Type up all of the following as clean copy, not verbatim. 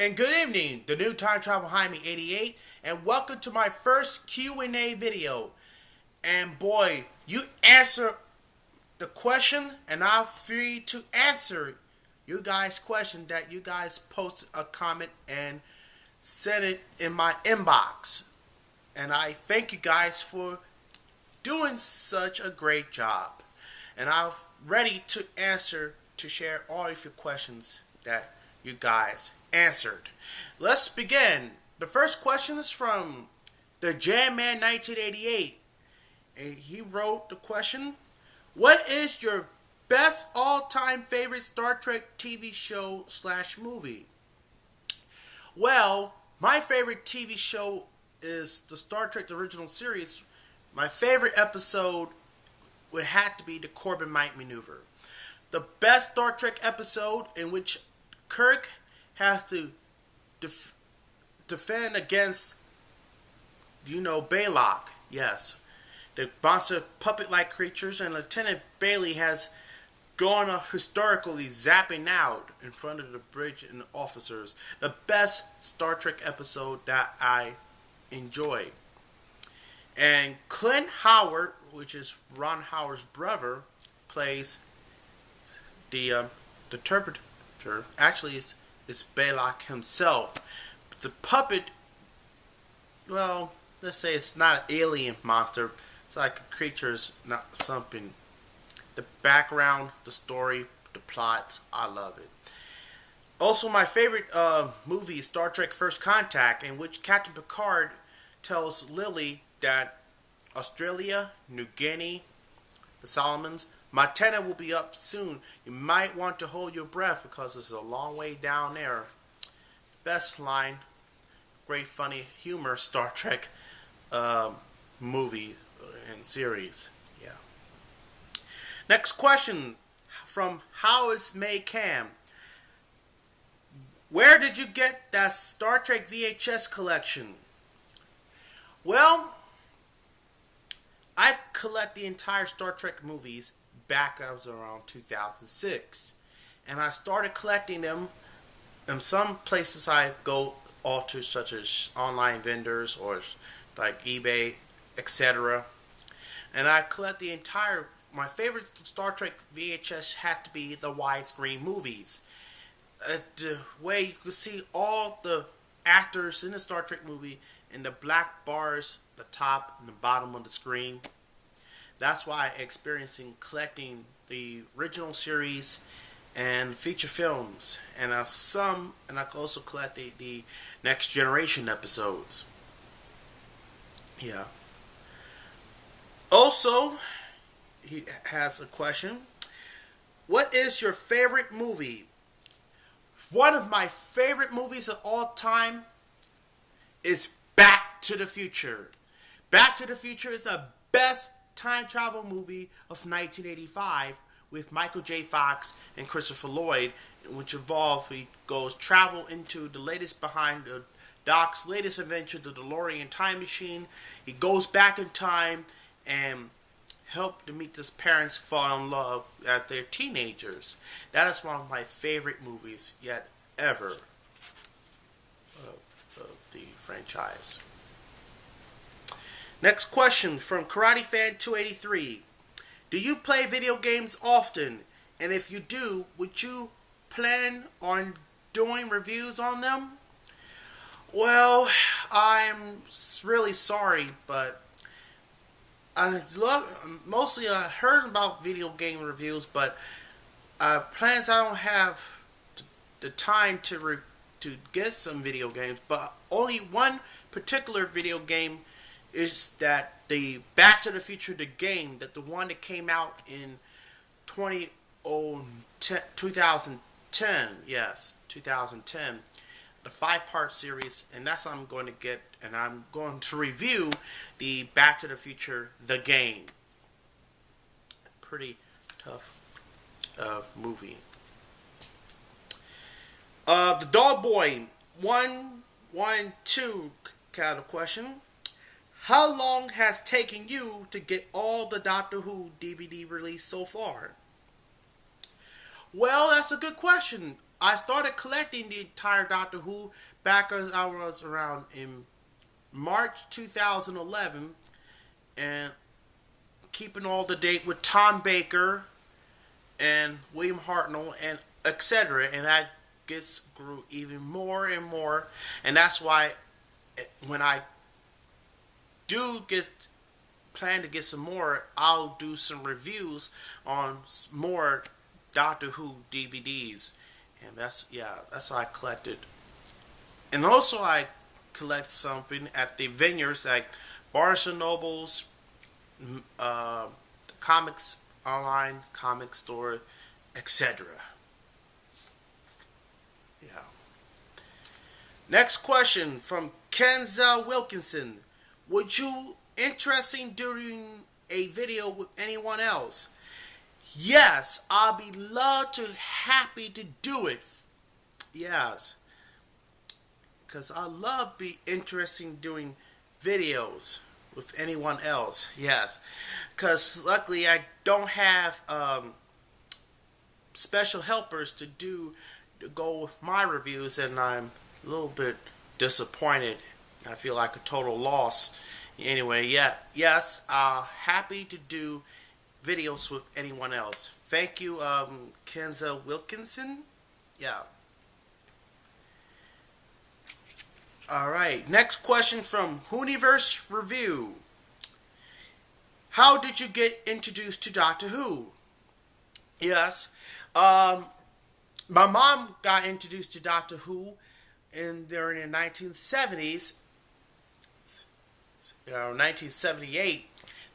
and good evening, the new Time Travel Hyman 88, and welcome to my first Q&A video. And boy, you answer the question, and I'm free to answer you guys' question that you guys posted a comment and sent it in my inbox. And I thank you guys for doing such a great job. And I'm ready to share all of your questions that you guys answered. Let's begin. The first question is from the Jam Man 1988. And he wrote the question, what is your best all-time favorite Star Trek TV show / movie? Well, my favorite TV show is the Star Trek the original series. My favorite episode would have to be the Corbomite Maneuver. The best Star Trek episode in which Kirk has to defend against, Baylock. Yes. The monster puppet-like creatures, and Lieutenant Bailey has gone up historically zapping out in front of the bridge and the officers. The best Star Trek episode that I enjoy. And Clint Howard, which is Ron Howard's brother, plays the interpreter. Actually, it's Baylock himself. The puppet, well, let's say it's not an alien monster. It's like a creature's not something. The background, the story, the plot, I love it. Also, my favorite movie is Star Trek First Contact, in which Captain Picard tells Lily that Australia, New Guinea, the Solomons, Montana will be up soon. You might want to hold your breath because it's a long way down there. Best line, great funny humor Star Trek movie and series. Yeah. Next question from Howard's May Cam. Where did you get that Star Trek VHS collection? Well, I collect the entire Star Trek movies back I was around 2006. And I started collecting them in some places I go to, such as online vendors or like eBay, etc. And I collect my favorite Star Trek VHS had to be the widescreen movies. The way you could see all the actors in the Star Trek movie in the black bars, the top and the bottom of the screen. That's why I experiencing collecting the original series and feature films, and I can also collect the Next Generation episodes. Yeah. Also, he has a question. What is your favorite movie? One of my favorite movies of all time is Back to the Future. Back to the Future is the best time travel movie of 1985 with Michael J. Fox and Christopher Lloyd, which he goes travel into the latest behind the Doc's latest adventure, the DeLorean time machine. He goes back in time and help to meet his parents fall in love as they're teenagers. That is one of my favorite movies yet ever of the franchise. Next question from Karate Fan 283. Do you play video games often? And if you do, would you plan on doing reviews on them? Well, I'm really sorry, but I heard about video game reviews, but plans I don't have the time to get some video games. But only one particular video game is that the Back to the Future, the game, the one that came out in 2010, yes, 2010, the 5-part series, and that's what I'm going to get, and I'm going to review the Back to the Future, the game. Pretty tough movie. The Dog Boy 112 kind of question. How long has it taken you to get all the Doctor Who DVD released so far? Well, that's a good question. I started collecting the entire Doctor Who back as I was around in March 2011, and keeping all the date with Tom Baker and William Hartnell and etc. And that gets grew even more and more, and that's why when I do get plan to get some more, I'll do some reviews on more Doctor Who DVDs, and that's how I collected. And also I collect something at the vineyards like Barnes and Nobles, comics online, comic store, etc. Yeah. Next question from Kenza Wilkinson. Would you interesting doing a video with anyone else? Yes, I'll be happy to do it. Yes. Because I love be interesting doing videos with anyone else. Yes. Because luckily I don't have special helpers to go with my reviews, and I'm a little bit disappointed. I feel like a total loss. Anyway, yes, happy to do videos with anyone else. Thank you, Kenza Wilkinson. Yeah. Alright, next question from Hooniverse Review. How did you get introduced to Doctor Who? Yes, my mom got introduced to Doctor Who during the 1970s. 1978.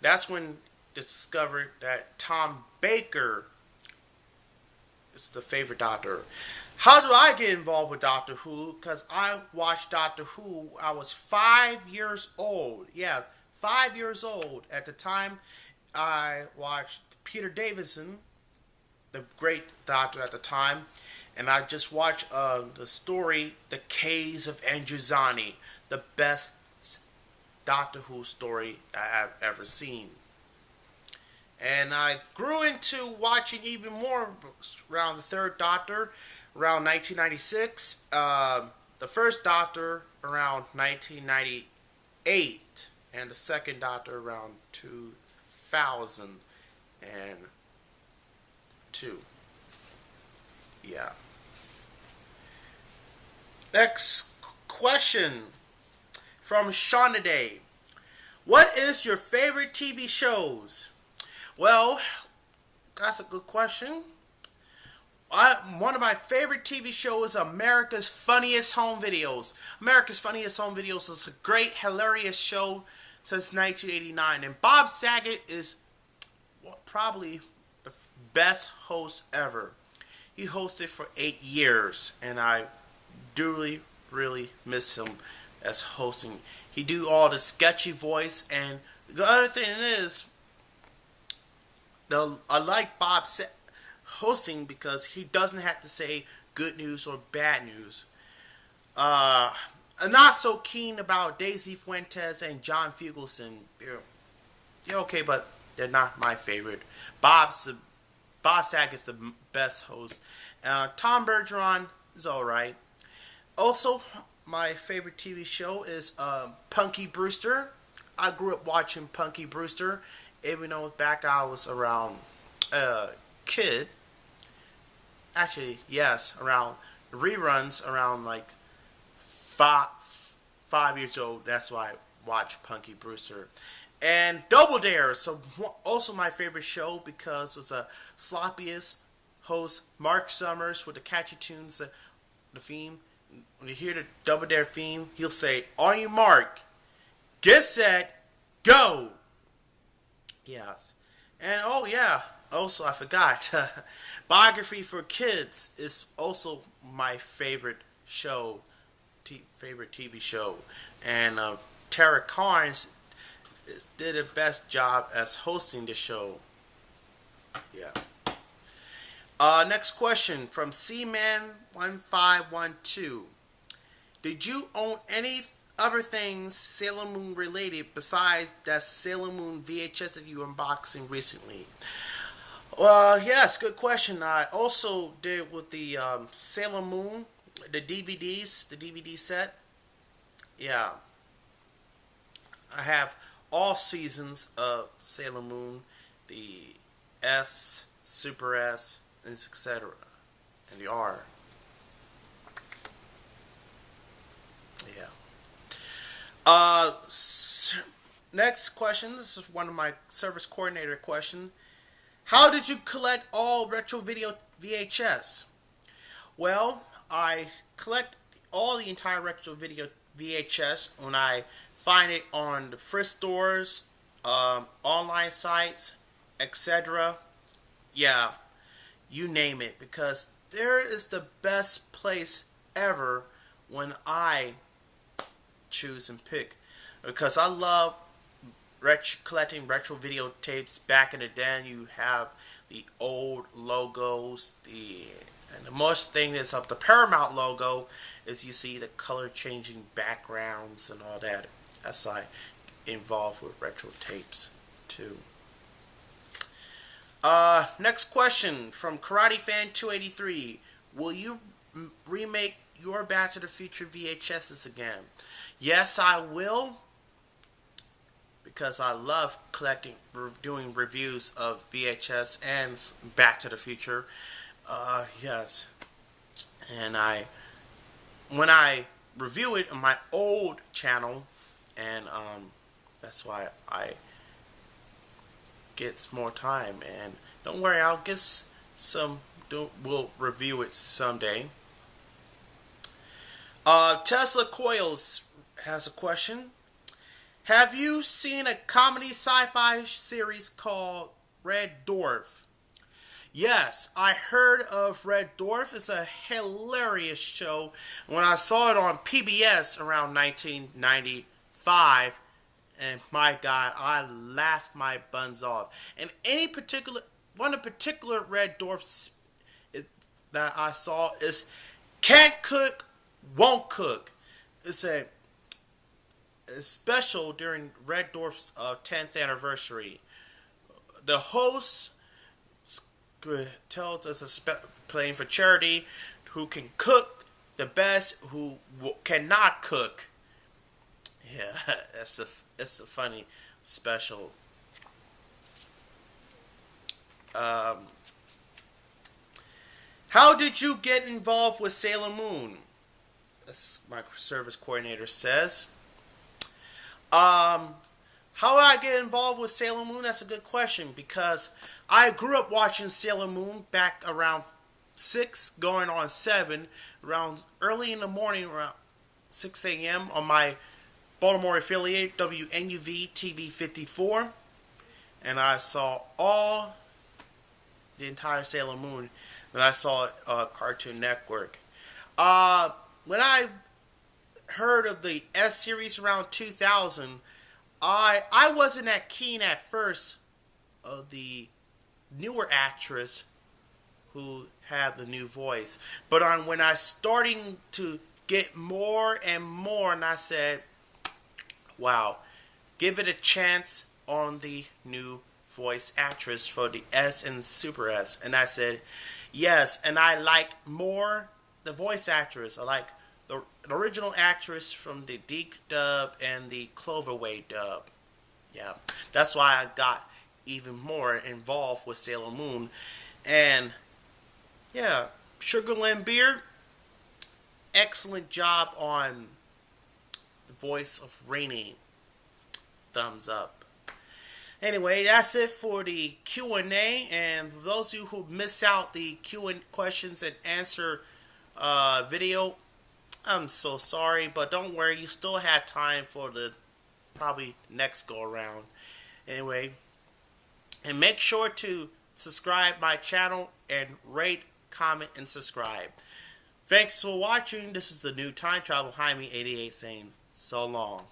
That's when discovered that Tom Baker is the favorite Doctor. How do I get involved with Doctor Who? Because I watched Doctor Who. I was 5 years old. Yeah, 5 years old at the time. I watched Peter Davison, the great Doctor at the time, and I just watched the story, The Caves of Androzani, the best Doctor Who story I have ever seen. And I grew into watching even more around the third Doctor, around 1996. The first Doctor around 1998. And the second Doctor around 2002. Yeah. Next question from Shaunaday. What is your favorite TV shows? Well, that's a good question. One of my favorite TV shows is America's Funniest Home Videos. America's Funniest Home Videos is a great, hilarious show since 1989. And Bob Saget is probably the best host ever. He hosted for 8 years, and I really, really miss him as hosting. He do all the sketchy voice, and the other thing is, I like Bob hosting because he doesn't have to say good news or bad news. I'm not so keen about Daisy Fuentes and John Fugelsang. They're okay, but they're not my favorite. Bob Saget's the best host. Tom Bergeron is alright. Also, my favorite TV show is Punky Brewster. I grew up watching Punky Brewster, even though back I was around kid. Actually, yes, around reruns around like five years old. That's why I watched Punky Brewster. And Double Dare, so also my favorite show because it's the sloppiest host, Mark Summers, with the catchy tunes, the theme. When you hear the Double Dare theme, he'll say, "On your mark, get set, go." Yes. And oh yeah, also I forgot, Biography for Kids is also my favorite show, favorite TV show. And Tara Carnes did the best job as hosting the show. Yeah. Next question from Seaman1512. Did you own any other things Sailor Moon related besides that Sailor Moon VHS that you unboxing recently? Well, yes, good question. I also did with the Sailor Moon, the DVDs, the DVD set. Yeah, I have all seasons of Sailor Moon, the S, Super S, and etc. And the R. Yeah. Uh, Next question. This is one of my service coordinator questions. How did you collect all retro video VHS? Well, I collect all the entire retro video VHS when I find it on the thrift stores, online sites, etc. Yeah, you name it, because there is the best place ever when I choose and pick, because I love collecting retro videotapes back in the day. You have the old logos, and the most thing is of the Paramount logo is you see the color changing backgrounds and all that. That's why involved with retro tapes too. Next question from Karate Fan 283. Will you remake your Back to the Future VHSs again? Yes, I will, because I love doing reviews of VHS and Back to the Future. Yes, and when I review it on my old channel, and that's why I get more time. And don't worry, I'll get some. We'll review it someday. Tesla Coils has a question. Have you seen a comedy sci-fi series called Red Dwarf? Yes, I heard of Red Dwarf. It's a hilarious show. When I saw it on PBS around 1995, and my God, I laughed my buns off. And one of the particular Red Dwarfs that I saw is Can't Cook, Won't Cook. It's a special during Red Dwarf's 10th anniversary. The host tells us playing for charity who can cook the best, who cannot cook. Yeah, it's a funny special. How did you get involved with Sailor Moon? That's my service coordinator says. How did I get involved with Sailor Moon? That's a good question, because I grew up watching Sailor Moon back around 6, going on 7, around early in the morning, around 6 a.m. on my Baltimore affiliate, WNUV TV 54. And I saw the entire Sailor Moon. And I saw it Cartoon Network. When I heard of the S series around 2000, I wasn't that keen at first of the newer actress who had the new voice. But when I starting to get more and more, and I said, wow, give it a chance on the new voice actress for the S and Super S. And I said, yes, and I like more the voice actress. I like the original actress from the Deke dub and the Cloverway dub. Yeah, that's why I got even more involved with Sailor Moon. And yeah, Sugarland Beard, excellent job on the voice of Rainy. Thumbs up. Anyway, that's it for the Q&A. And for those of you who miss out the questions and answer video, I'm so sorry, but don't worry, you still have time for the probably next go around. Anyway, and make sure to subscribe my channel and rate, comment, and subscribe. Thanks for watching. This is the new Time Travel Hyman 88 saying so long.